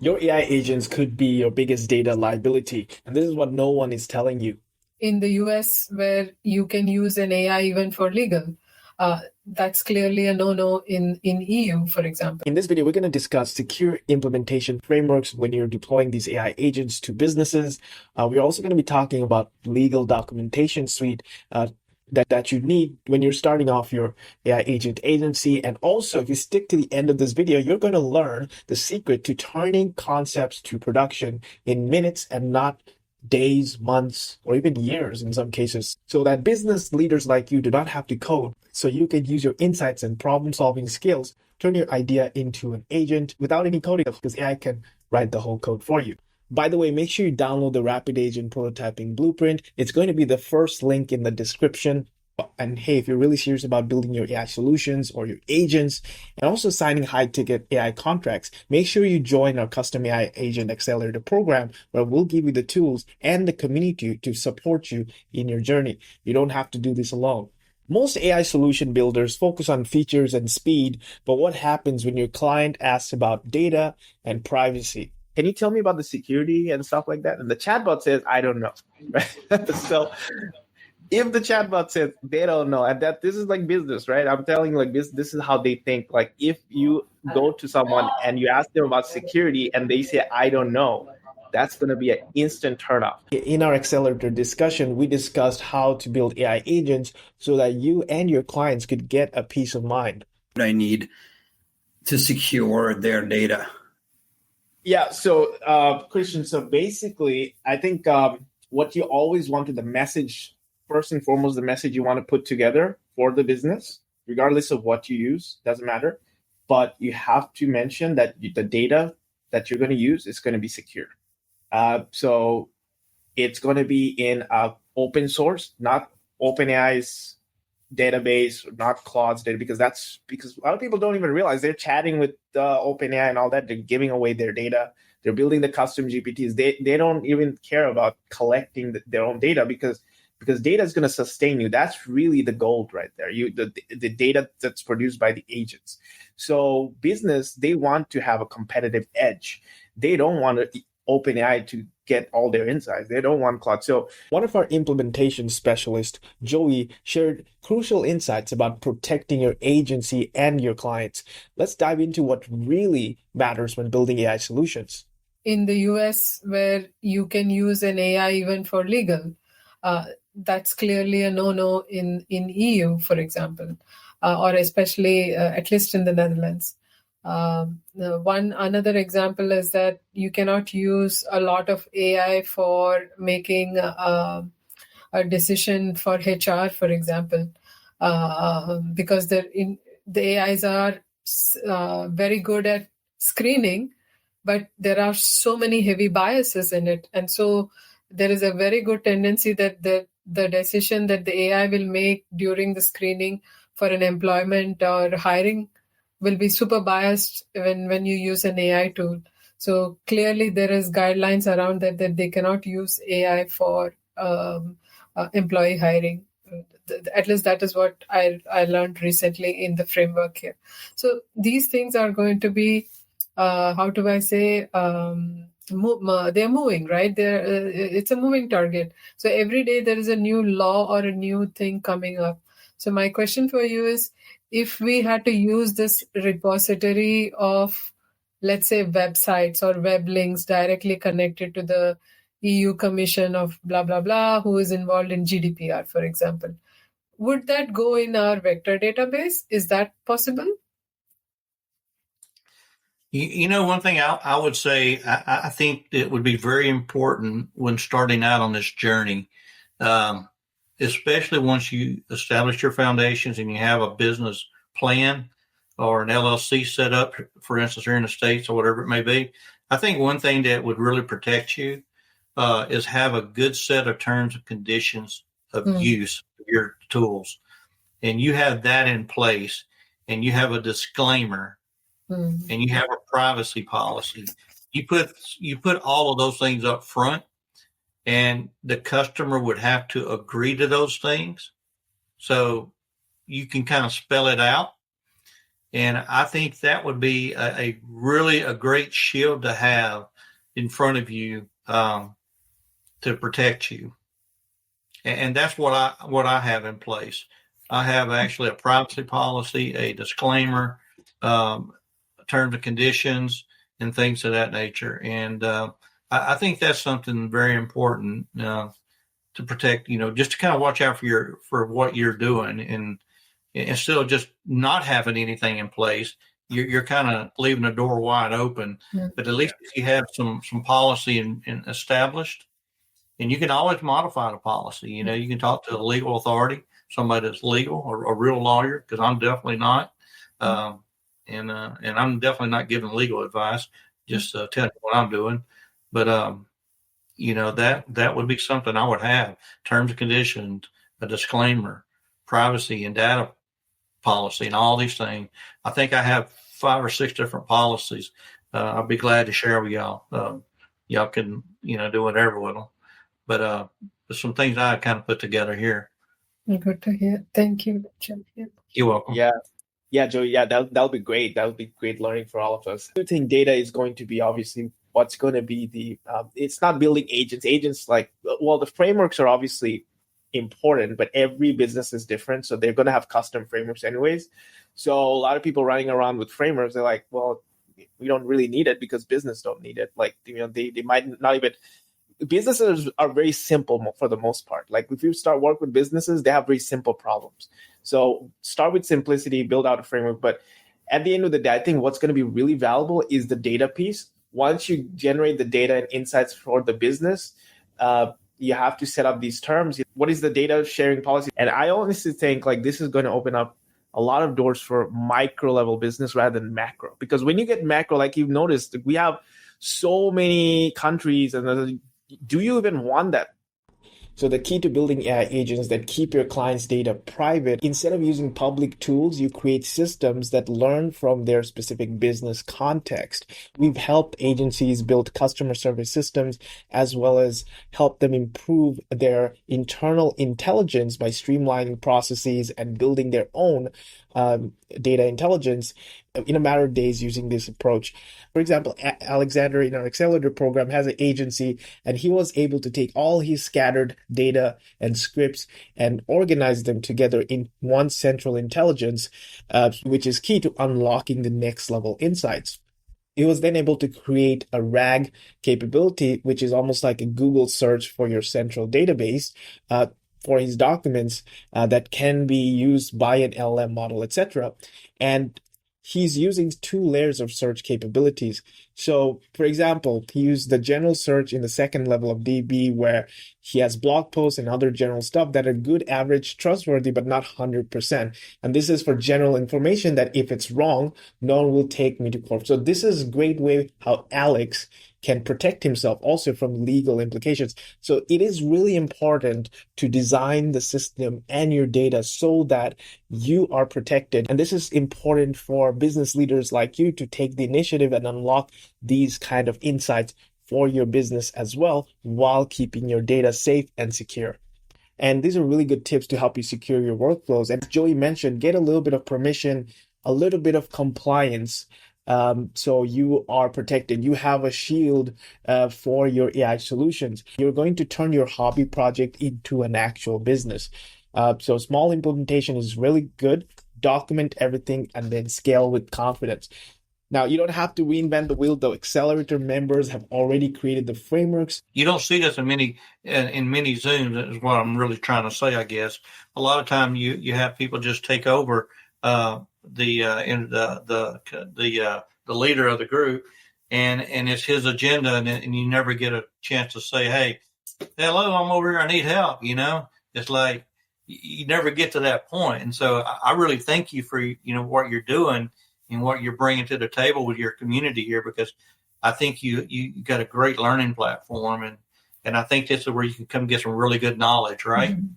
Your AI agents could be your biggest data liability, and this is what no one is telling you. In the US, where you can use an AI even for legal, that's clearly a no-no in EU, for example. In this video, we're going to discuss secure implementation frameworks when you're deploying these AI agents to businesses. We're also going to be talking about legal documentation suite that you need when you're starting off your AI agent agency. And also, if you stick to the end of this video, you're going to learn the secret to turning concepts to production in minutes and not days, months, or even years in some cases, so that business leaders like you do not have to code. So you can use your insights and problem-solving skills, turn your idea into an agent without any coding, because AI can write the whole code for you. By the way, make sure you download the Rapid Agent Prototyping Blueprint. It's going to be the first link in the description. And hey, if you're really serious about building your AI solutions or your agents and also signing high-ticket AI contracts, make sure you join our Custom AI Agent Accelerator program, where we'll give you the tools and the community to support you in your journey. You don't have to do this alone. Most AI solution builders focus on features and speed, but what happens when your client asks about data and privacy? Can you tell me about the security and stuff like that? And the chatbot says, I don't know. Right? So if the chatbot says they don't know, and that this is like business, right? I'm telling you, like this is how they think. Like if you go to someone and you ask them about security and they say, I don't know, that's going to be an instant turnoff. In our accelerator discussion, we discussed how to build AI agents so that you and your clients could get a peace of mind. I need to secure their data. Yeah, so Christian, so basically, I think what you always wanted, the message, first and foremost, the message you want to put together for the business, regardless of what you use, doesn't matter. But you have to mention that the data that you're going to use is going to be secure. So it's going to be in open source, not OpenAI's database, not Claude's data, because a lot of people don't even realize they're chatting with OpenAI and all that. They're giving away their data. They're building the custom GPTs. They don't even care about collecting their own data because data is going to sustain you. That's really the gold right there. The data that's produced by the agents. So business, they want to have a competitive edge. They don't want OpenAI to get all their insights. They don't want Claude. So one of our implementation specialists, Joey, shared crucial insights about protecting your agency and your clients. Let's dive into what really matters when building AI solutions. In the US, where you can use an AI even for legal, that's clearly a no-no in EU, for example, or especially at least in the Netherlands. Another example is that you cannot use a lot of AI for making a decision for HR, for example, because the AIs are very good at screening, but there are so many heavy biases in it. And so there is a very good tendency that the decision that the AI will make during the screening for an employment or hiring will be super biased when you use an AI tool. So clearly there is guidelines around that they cannot use AI for employee hiring. At least that is what I learned recently in the framework here. So these things are going to be, how do I say, they're moving, right? It's a moving target. So every day there is a new law or a new thing coming up. So my question for you is, if we had to use this repository of, let's say, websites or web links directly connected to the EU Commission of blah, blah, blah, who is involved in GDPR, for example, would that go in our vector database? Is that possible? You know, one thing I would say, I think it would be very important when starting out on this journey, especially once you establish your foundations and you have a business plan or an LLC set up, for instance, here in the States or whatever it may be. I think one thing that would really protect you is have a good set of terms and conditions of use of your tools. And you have that in place, and you have a disclaimer, and you have a privacy policy. You put all of those things up front, and the customer would have to agree to those things. So you can kind of spell it out. And I think that would be a really a great shield to have in front of you to protect you. And that's what I have in place. I have actually a privacy policy, a disclaimer, terms and conditions, and things of that nature. And I think that's something very important to protect. Just to kind of watch out for what you're doing, and instead of just not having anything in place, you're kind of leaving the door wide open. Yeah. But at least if you have some policy and established, and you can always modify the policy. You can talk to a legal authority, somebody that's legal, or a real lawyer, because I'm definitely not. And I'm definitely not giving legal advice, just telling you what I'm doing. But that would be something I would have: terms and conditions, a disclaimer, privacy and data policy, and all these things. I think I have 5 or 6 different policies. I'll be glad to share with y'all. Y'all can do whatever with them. But there's some things I kind of put together here. Good to hear. Thank you, Jim. Yeah. You're welcome. Yeah, Joey. Yeah, that'll be great. That would be great learning for all of us. I think data is going to be obviously what's going to be the. It's not building agents. Agents the frameworks are obviously important, but every business is different, so they're going to have custom frameworks anyways. So a lot of people running around with frameworks, they're like, well, we don't really need it because business don't need it. They might not even. Businesses are very simple for the most part. Like if you start work with businesses, they have very simple problems. So start with simplicity, build out a framework. But at the end of the day, I think what's going to be really valuable is the data piece. Once you generate the data and insights for the business, you have to set up these terms. What is the data sharing policy? And I honestly think this is going to open up a lot of doors for micro level business rather than macro. Because when you get macro, like you've noticed, we have so many countries, and do you even want that? So the key to building AI agents that keep your clients' data private, instead of using public tools, you create systems that learn from their specific business context. We've helped agencies build customer service systems as well as help them improve their internal intelligence by streamlining processes and building their own data intelligence in a matter of days using this approach. For example, Alexander in our Accelerator program has an agency, and he was able to take all his scattered data and scripts and organize them together in one central intelligence, which is key to unlocking the next level insights. He was then able to create a RAG capability, which is almost like a Google search for your central database, for his documents that can be used by an LLM model, etc. And he's using 2 layers of search capabilities. So, for example, he used the general search in the second level of DB, where he has blog posts and other general stuff that are good, average, trustworthy, but not 100%. And this is for general information that if it's wrong, no one will take me to court. So this is a great way how Alex can protect himself also from legal implications. So it is really important to design the system and your data so that you are protected. And this is important for business leaders like you to take the initiative and unlock these kind of insights for your business as well, while keeping your data safe and secure. And these are really good tips to help you secure your workflows. And as Joey mentioned, get a little bit of permission, a little bit of compliance, so you are protected. You have a shield for your AI solutions. You're going to turn your hobby project into an actual business. So small implementation is really good. Document everything and then scale with confidence. Now, you don't have to reinvent the wheel. The accelerator members have already created the frameworks. You don't see this in many Zooms, is what I'm really trying to say, I guess. A lot of time you have people just take over the leader of the group, and it's his agenda, and you never get a chance to say, hey, hello, I'm over here, I need help. It's like you never get to that point. And so I really thank you for what you're doing and what you're bringing to the table with your community here, because I think you got a great learning platform, and I think this is where you can come get some really good knowledge, right? Mm-hmm.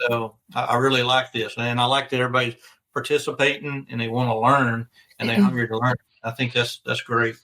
So I really like this, and I like that everybody's participating and they want to learn and they're hungry to learn. I think that's great.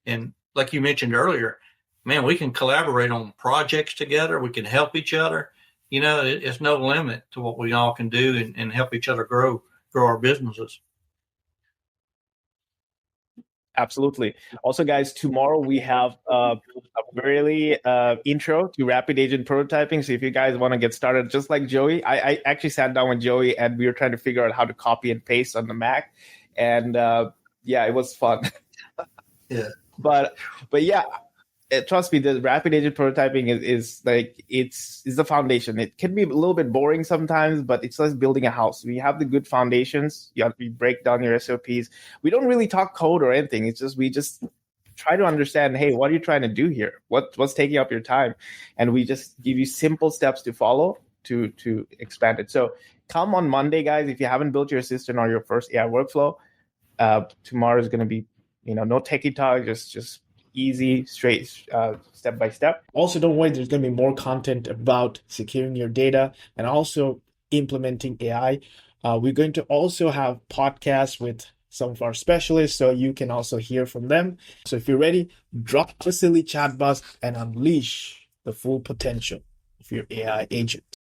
And like you mentioned earlier, man, we can collaborate on projects together. We can help each other. It's no limit to what we all can do and help each other grow our businesses. Absolutely. Also, guys, tomorrow we have a really intro to rapid agent prototyping. So if you guys want to get started, just like Joey, I actually sat down with Joey and we were trying to figure out how to copy and paste on the Mac. And yeah, it was fun. Yeah. But yeah, trust me, the rapid agent prototyping is like it's the foundation. It can be a little bit boring sometimes, but it's like building a house. We have the good foundations. You break down your SOPs. We don't really talk code or anything. It's just we just try to understand, hey, what are you trying to do here? What's taking up your time? And we just give you simple steps to follow to expand it. So come on Monday, guys. If you haven't built your assistant or your first AI workflow, tomorrow is going to be, no techie talk, just easy, straight, step by step. Also, don't worry, there's going to be more content about securing your data and also implementing AI. We're going to also have podcasts with some of our specialists, so you can also hear from them. So if you're ready, drop the silly chat box and unleash the full potential of your AI agent.